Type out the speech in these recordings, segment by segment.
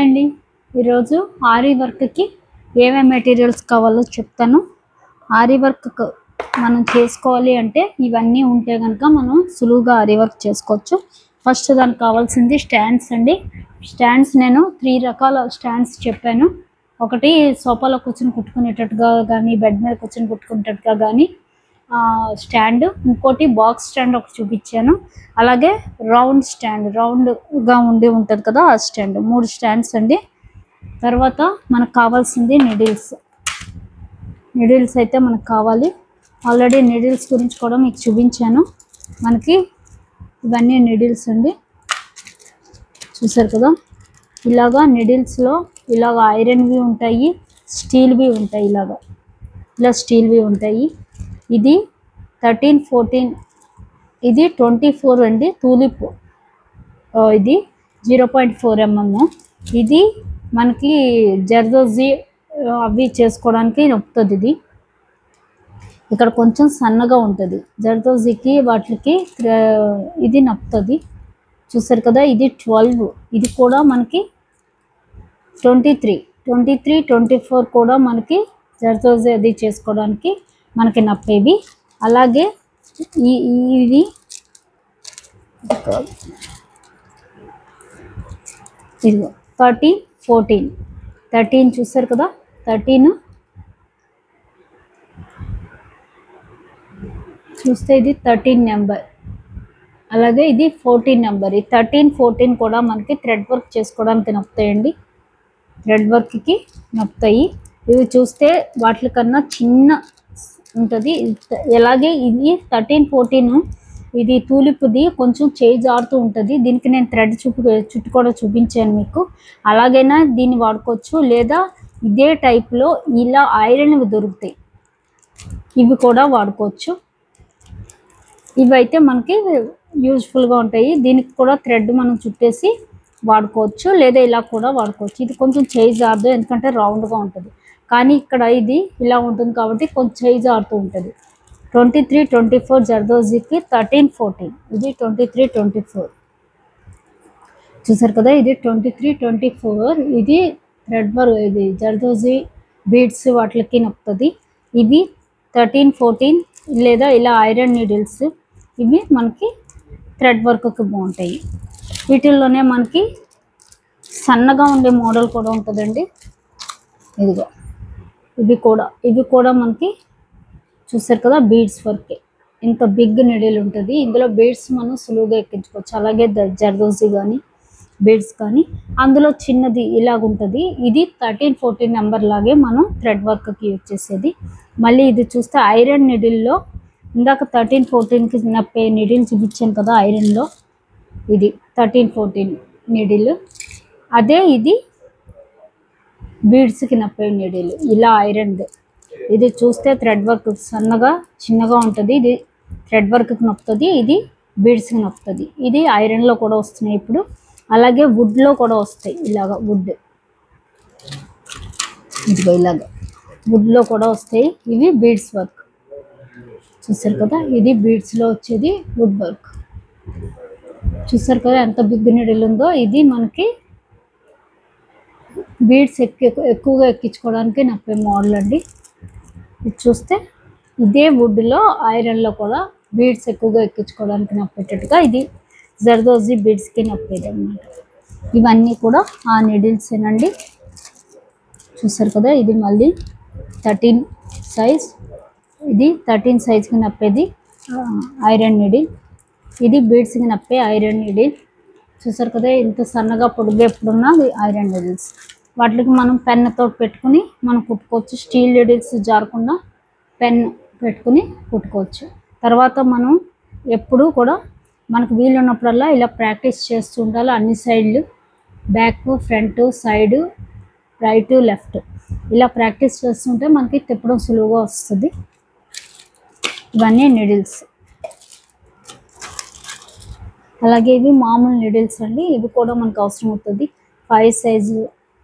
అండి ఈరోజు ఆరీ వర్క్కి ఏమేమి మెటీరియల్స్ కావాలో చెప్తాను. ఆరీ వర్క్ మనం చేసుకోవాలి అంటే ఇవన్నీ ఉంటే కనుక మనం సులువుగా ఆరీ వర్క్ చేసుకోవచ్చు. ఫస్ట్ దానికి కావాల్సింది స్టాండ్స్ అండి. స్టాండ్స్ నేను 3 రకాల స్టాండ్స్ చెప్పాను. ఒకటి సోఫాలో కూర్చొని కుట్టుకునేటట్టుగా కానీ, బెడ్ మీద కూర్చొని కుట్టుకునేటట్టుగా కానీ స్టాండ్, ఇంకోటి బాక్స్ స్టాండ్ ఒకటి చూపించాను. అలాగే రౌండ్ స్టాండ్, రౌండ్గా ఉంటుంది కదా ఆ స్టాండ్. 3 స్టాండ్స్ అండి. తర్వాత మనకు కావాల్సింది నిడిల్స్ అయితే మనకు కావాలి. ఆల్రెడీ నిడిల్స్ గురించి కూడా మీకు చూపించాను. మనకి ఇవన్నీ నిడిల్స్ అండి, చూసారు కదా. ఇలాగా నిడిల్స్లో ఇలాగ ఐరన్వి ఉంటాయి, స్టీల్వి ఉంటాయి. ఇలా స్టీల్వి ఉంటాయి. ఇది 13, 14, ఇది 24 అండి. తూలిప్ ఇది 0.4 mm. ఇది మనకి జర్దోజీ అవి చేసుకోవడానికి నొప్పుతుంది. ఇది ఇక్కడ కొంచెం సన్నగా ఉంటుంది జర్దోజీకి వాటికి, ఇది నొప్పుతుంది. చూసారు కదా. ఇది 12, ఇది కూడా మనకి 23, 24 కూడా మనకి జర్దోజీ అది చేసుకోవడానికి మనకి నప్పేవి. అలాగే ఇది ఇదిగో 13, 14, 13 చూసారు కదా. 13 చూస్తే ఇది 13 నెంబర్. అలాగే ఇది 14 నెంబర్. ఈ 13, 14 కూడా మనకి థ్రెడ్ వర్క్ చేసుకోవడానికి నప్పుతాయండి. థ్రెడ్ వర్క్కి నప్పుతాయి. ఇవి చూస్తే వాటి కన్నా చిన్న ఉంటుంది. అలాగే ఇది 13, 14 ఇది తూలిపుది కొంచెం చేయి జారుతూ ఉంటుంది. దీనికి నేను థ్రెడ్ చుట్టు కూడా చూపించాను మీకు. అలాగైనా దీన్ని వాడుకోవచ్చు, లేదా ఇదే టైప్లో ఇలా ఐరన్వి దొరుకుతాయి, ఇవి కూడా వాడుకోవచ్చు. ఇవైతే మనకి యూజ్ఫుల్గా ఉంటాయి. దీనికి కూడా థ్రెడ్ మనం చుట్టేసి వాడుకోవచ్చు, లేదా ఇలా కూడా వాడుకోవచ్చు. ఇది కొంచెం చేయి జారదు, ఎందుకంటే రౌండ్గా ఉంటుంది. కానీ ఇక్కడ ఇది ఇలా ఉంటుంది కాబట్టి కొంచెం చేయి జారుతూ ఉంటుంది. 23, 24 జర్దోజీకి, 13, 14 ఇది 23, 24 చూసారు కదా. ఇది 23, 24 ఇది థ్రెడ్ వర్క్, ఇది జర్దోజీ బీడ్స్ వాటికి నొప్పుతుంది. ఇవి 13, 14 లేదా ఇలా ఐరన్ నీడిల్స్, ఇవి మనకి థ్రెడ్ వర్క్కి బాగుంటాయి. వీటిల్లోనే మనకి సన్నగా ఉండే మోడల్ కూడా ఉంటుందండి. ఇదిగో ఇవి కూడా మనకి చూసారు కదా బీడ్స్ వర్క్. ఇంత బిగ్ నిడిల్ ఉంటుంది. ఇందులో బీడ్స్ మనం సులువుగా ఎక్కించుకోవచ్చు. అలాగే జర్దోజీ కానీ బీడ్స్ కానీ. అందులో చిన్నది ఇలాగుంటుంది. ఇది 13, 14 నెంబర్ లాగే మనం థ్రెడ్ వర్క్కి యూజ్ చేసేది. మళ్ళీ ఇది చూస్తే ఐరన్ నిడిల్లో ఇందాక 13, 14కి నప్పే నిడిల్ చూపించాను కదా ఐరన్లో. ఇది 13, 14 నిడిల్. అదే ఇది బీడ్స్కి నప్పే నిడిల్ ఇలా ఐరన్ది. ఇది చూస్తే థ్రెడ్ వర్క్ సన్నగా చిన్నగా ఉంటుంది. ఇది థ్రెడ్ వర్క్కి నొప్పుతుంది, ఇది బీడ్స్కి నొప్పుతుంది. ఇది ఐరన్లో కూడా వస్తున్నాయి ఇప్పుడు. అలాగే వుడ్లో కూడా వస్తాయి. ఇలాగ వుడ్, ఇదిగో ఇలాగ వుడ్లో కూడా వస్తాయి. ఇవి బీడ్స్ వర్క్ చూసారు కదా. ఇది బీడ్స్లో వచ్చేది వుడ్ వర్క్. చూసారు కదా ఎంత బిగ్ నీడిల్ ఉందో. ఇది మనకి బీడ్స్ ఎక్కువగా ఎక్కించుకోవడానికి నప్పే మోడల్ అండి. ఇది చూస్తే ఇదే వుడ్లో ఐరన్లో కూడా బీడ్స్ ఎక్కువగా ఎక్కించుకోవడానికి నప్పేటట్టుగా ఇది జర్దోజీ బీడ్స్కి నప్పేది అన్నమాట. ఇవన్నీ కూడా ఆ నీడిల్సేనండి. చూసారు కదా. ఇది మళ్ళీ 13 సైజ్, ఇది 13 సైజ్కి నప్పేది ఐరన్ నీడిల్. ఇది బీడ్స్కి నప్పే ఐరన్ నీడిల్. చూసారు కదా ఇంత సన్నగా పొడుగ్గా ఎప్పుడున్నా ఐరన్ నీడిల్స్. వాటికి మనం పెన్నుతో పెట్టుకుని మనం కుట్టుకోవచ్చు. స్టీల్ నీడిల్స్ జారకుండా పెన్ పెట్టుకుని కుట్టుకోవచ్చు. తర్వాత మనం ఎప్పుడూ కూడా మనకు వీలు ఉన్నప్పుడల్లా ఇలా ప్రాక్టీస్ చేస్తూ ఉండాలి. అన్ని సైడ్లు, back, front, side, right, left ఇలా ప్రాక్టీస్ చేస్తుంటే మనకి తిప్పడం సులువుగా వస్తుంది. ఇవన్నీ నీడిల్స్. అలాగే ఇవి మామూలు నీడిల్స్ అండి. ఇవి కూడా మనకు అవసరం అవుతుంది. 5 సైజు,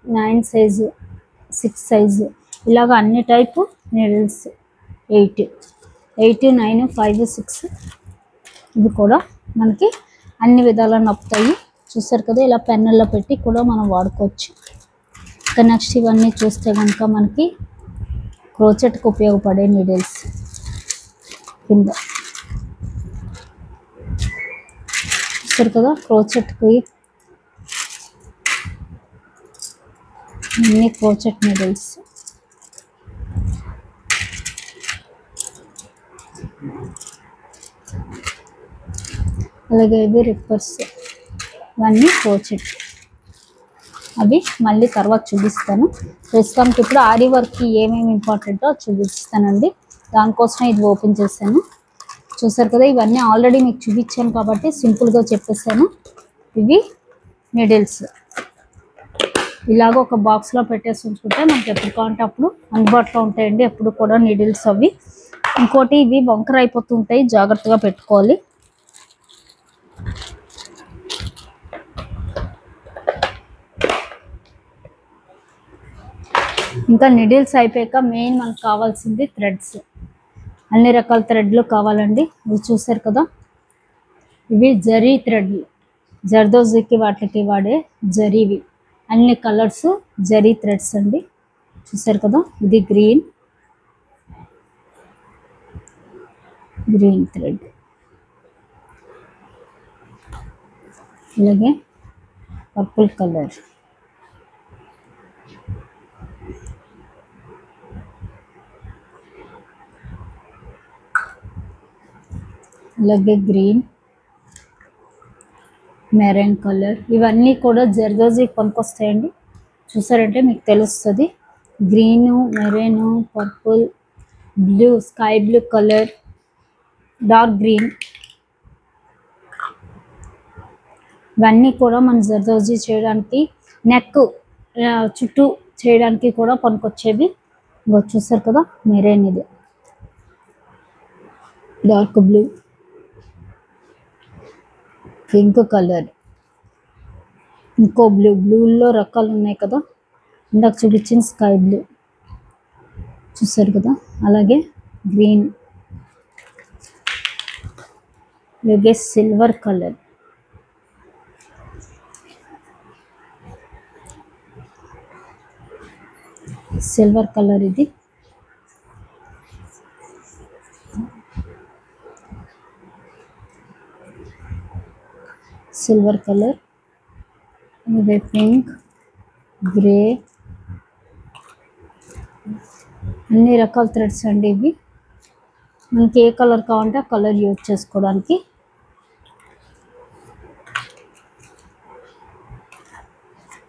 9 సైజు, 6 సైజు ఇలాగ అన్ని టైపు నీడిల్స్. 8, 9, 5, 6 ఇవి కూడా మనకి అన్ని విధాలా నప్పుతాయి. చూసారు కదా, ఇలా పెన్నుల్లో పెట్టి కూడా మనం వాడుకోవచ్చు. ఇంకా నెక్స్ట్ ఇవన్నీ చూస్తే కనుక మనకి క్రోచెట్కి ఉపయోగపడే నీడిల్స్ కింద చూసారు కదా, క్రోచెట్కి అన్ని క్రోచెట్ నీడిల్స్. అలాగే ఇవి రిప్పర్స్, ఇవన్నీ క్రోచెట్. అవి మళ్ళీ తర్వాత చూపిస్తాను. ప్రస్తుతానికి ఇప్పుడు ఆరి వర్క్కి ఏమేమి ఇంపార్టెంటో చూపిస్తానండి. దానికోసం ఇది ఓపెన్ చేశాను. చూసారు కదా, ఇవన్నీ ఆల్రెడీ మీకు చూపించాను కాబట్టి సింపుల్గా చెప్పేస్తాను. ఇవి నీడిల్స్ ఇలాగ ఒక బాక్స్లో పెట్టేసి ఉంచుకుంటే మనకి ఎప్పుడు కావాలంటే అప్పుడు అందుబాటులో ఉంటాయండి, ఎప్పుడు కూడా నీడిల్స్ అవి. ఇంకోటి ఇవి వంకర అయిపోతుంటాయి, జాగ్రత్తగా పెట్టుకోవాలి. ఇంకా నీడిల్స్ అయిపోయాక మెయిన్ మనకు కావాల్సింది థ్రెడ్స్. అన్ని రకాల థ్రెడ్లు కావాలండి. ఇవి చూసారు కదా, ఇవి జరీ థ్రెడ్లు, జర్దోజీకి వాటికి వాడే జరీవి. అన్ని కలర్స్ జరీ థ్రెడ్స్ అండి. చూసారు కదా, ఇది గ్రీన్ థ్రెడ్, అలాగే పర్పుల్ కలర్, అలాగే గ్రీన్, మెరూన్ కలర్. ఇవన్నీ కూడా జర్దోజీకి పనికొస్తాయండి. చూసారంటే మీకు తెలుస్తుంది. Green, maroon, purple, blue, sky blue colour, dark green, ఇవన్నీ కూడా మన జర్దోజీ చేయడానికి, నెక్ చుట్టూ చేయడానికి కూడా పనికొచ్చేవి. ఇంకో చూసారు కదా, మెరూన్, ఇది డార్క్ బ్లూ, పింక్ కలర్, ఇంకో బ్లూలో రకాలు ఉన్నాయి కదా, ఇందాక చూపించిన స్కై బ్లూ చూసారు కదా, అలాగే గ్రీన్, అలాగే సిల్వర్ కలర్, ఇది సిల్వర్ కలర్, అలాగే పింక్, గ్రే, అన్ని రకాల థ్రెడ్స్ అండి. ఇవి మనకి ఏ కలర్ కావాలంటే ఆ కలర్ యూజ్ చేసుకోవడానికి.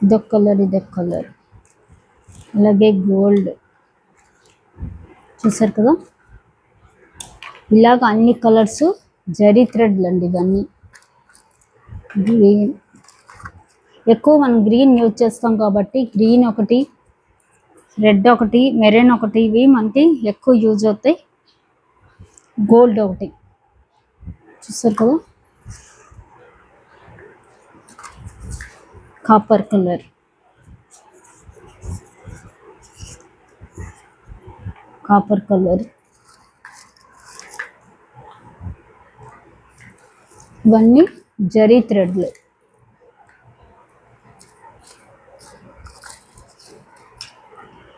ఇదొక కలర్, అలాగే గోల్డ్. చూసారు కదా, ఇలాగ అన్ని కలర్స్ జరీ థ్రెడ్లు అండి. ఇవన్నీ గ్రీన్, ఎక్కువ మనం గ్రీన్ యూజ్ చేస్తాం కాబట్టి గ్రీన్ ఒకటి, రెడ్ ఒకటి, మెరూన్ ఒకటి, ఇవి మనకి ఎక్కువ యూజ్ అవుతాయి. గోల్డ్ ఒకటి, చూసారు కదా, కాపర్ కలర్, ఇవన్నీ జరీ థ్రెడ్లు.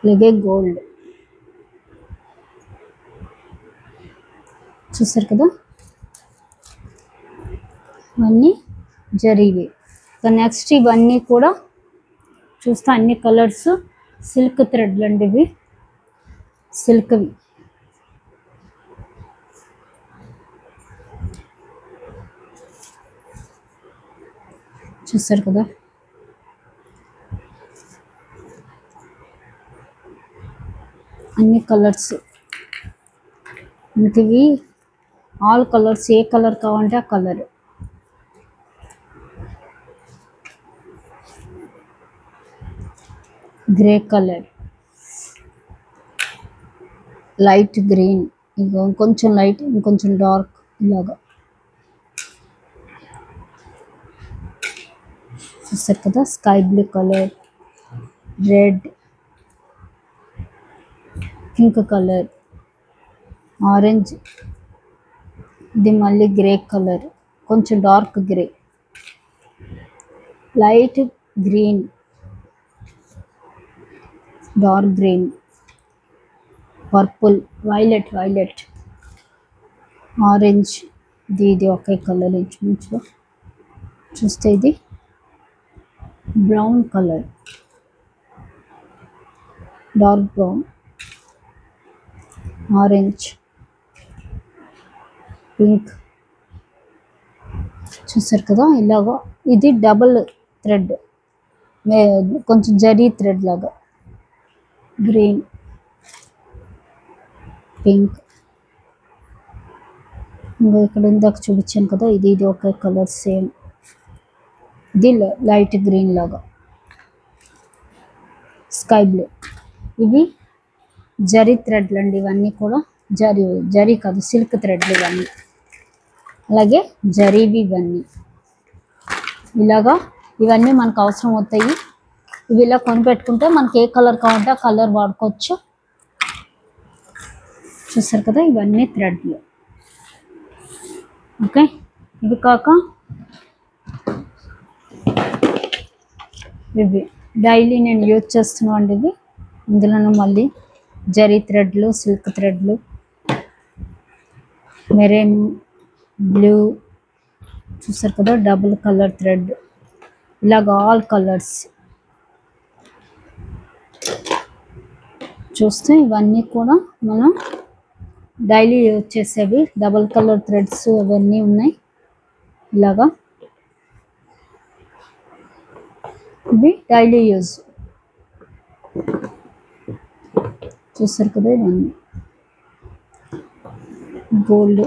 అలాగే గోల్డ్, చూసారు కదా, ఇవన్నీ జరీవి. నెక్స్ట్ ఇవన్నీ కూడా చూస్తే అన్ని కలర్స్ సిల్క్ థ్రెడ్లు అండి. ఇవి సిల్క్వి. చూసారు కదా, అన్ని కలర్స్ మనకి, ఇవి ఆల్ కలర్స్, ఏ కలర్ కావాలంటే ఆ colour. Grey colour, light green, ఇంకొంచెం లైట్, ఇంకొంచెం డార్క్, ఇలాగా చూసారు కదా, sky blue colour, red, pink colour, orange, ఇది మళ్ళీ గ్రే కలర్, కొంచెం dark grey, light green, dark green, purple, violet, orange. ఇది ఒకే కలర్ ఇంచుమించుగా చూస్తే. ఇది brown colour, dark brown, orange, pink. చూసారు కదా ఇలాగా. ఇది డబుల్ థ్రెడ్, కొంచెం జరీ థ్రెడ్ లాగా. Green, pink. ఇంకా ఇక్కడ ఇందాక చూపించాను కదా, ఇది ఒకే కలర్ సేమ్. ఇది లైట్ గ్రీన్ లాగా, స్కై బ్లూ. ఇవి జరీ థ్రెడ్లు అండి, ఇవన్నీ కూడా జరీ కాదు, సిల్క్ థ్రెడ్లు ఇవన్నీ. అలాగే జరీవి ఇవన్నీ. ఇలాగా ఇవన్నీ మనకు అవసరం అవుతాయి. ఇవి ఇలా కొనిపెట్టుకుంటే మనకి ఏ కలర్ కావాలంటే ఆ కలర్ వాడుకోవచ్చు. చూసారు కదా, ఇవన్నీ థ్రెడ్లు. ఓకే, ఇవి కాక ఇవి డైలీ నేను యూజ్ చేస్తున్నాను అండి. ఇవి ఇందులోనూ మళ్ళీ జరీ థ్రెడ్లు, సిల్క్ థ్రెడ్లు, మెరూన్, బ్లూ. చూసారు కదా, డబుల్ కలర్ థ్రెడ్. ఇలాగ ఆల్ కలర్స్ చూస్తే ఇవన్నీ కూడా మనం డైలీ యూజ్ చేసేవి. డబుల్ కలర్ థ్రెడ్స్ అవన్నీ ఉన్నాయి. ఇలాగా ఇవి డైలీ యూజ్. చూసారు కదా, ఇవన్నీ గోల్డ్.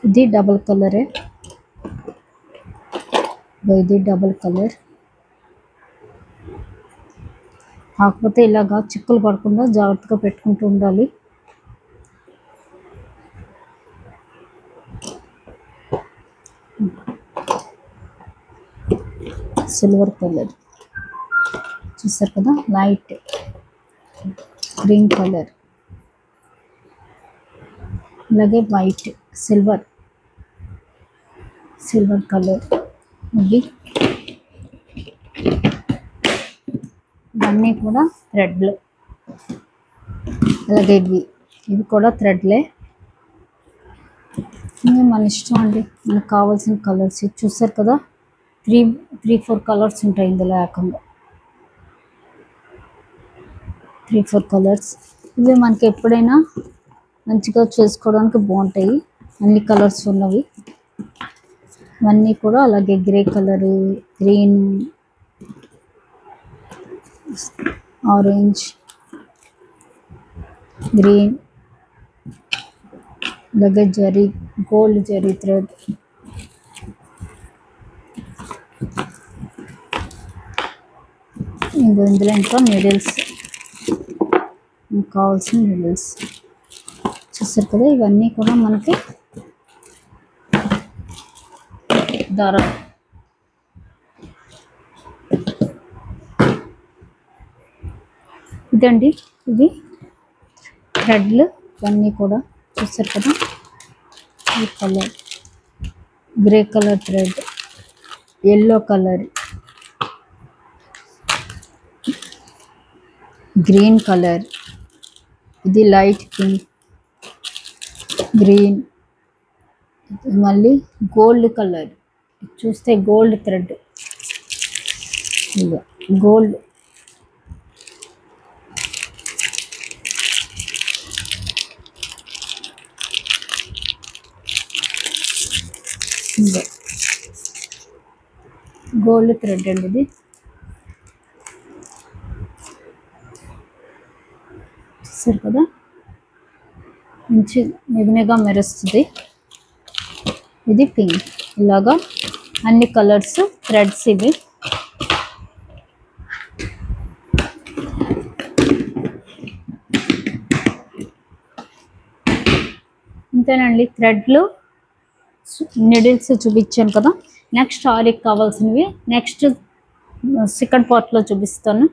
ఇది డబుల్ కలరే, ఇది డబుల్ కలర్. కాకపోతే ఇలాగా చిక్కులు పడకుండా జాగ్రత్తగా పెట్టుకుంటూ ఉండాలి. Silver colour. చూసారు కదా, లైట్ గ్రీన్ కలర్. అలాగే వైట్, సిల్వర్ కలర్. ఇవన్నీ కూడా థ్రెడ్లు. అలాగే ఇవి కూడా థ్రెడ్లే. మన ఇష్టం అండి, మనకు కావాల్సిన కలర్స్. చూసారు కదా, 3-4 కలర్స్ ఉంటాయి ఇందులో. ఏకంగా 3-4 కలర్స్. ఇవి మనకి ఎప్పుడైనా మంచిగా చేసుకోవడానికి బాగుంటాయి, అన్ని కలర్స్ ఉన్నవి. ఇవన్నీ కూడా అలాగే grey colour, green, orange, green. అలాగే జరీ, గోల్డ్ జరీ థ్రెడ్. ఇందులో ఇంకా నీడిల్స్, కావాల్సిన నీడిల్స్. చూస్తారు కదా, ఇవన్నీ కూడా మనకి దారం. ఇదండి, ఇవి థ్రెడ్లు ఇవన్నీ కూడా. చూస్తారు కదా, ఈ colour grey colour thread, yellow colour, green colour, ఇది లైట్ పింక్, గ్రీన్, మళ్ళీ గోల్డ్ కలర్. చూస్తే gold thread, gold. Gold thread అండి ఇది. చూసారు కదా, మంచి నిగనిగా మెరుస్తుంది. ఇది పింక్. ఇలాగా అన్ని కలర్స్ థ్రెడ్స్ ఇవి. ఇంతేనండి, థ్రెడ్లు, నిడిల్స్ చూపించాను కదా. నెక్స్ట్ ఆరికి కావాల్సినవి నెక్స్ట్ సెకండ్ పార్ట్లో చూపిస్తాను.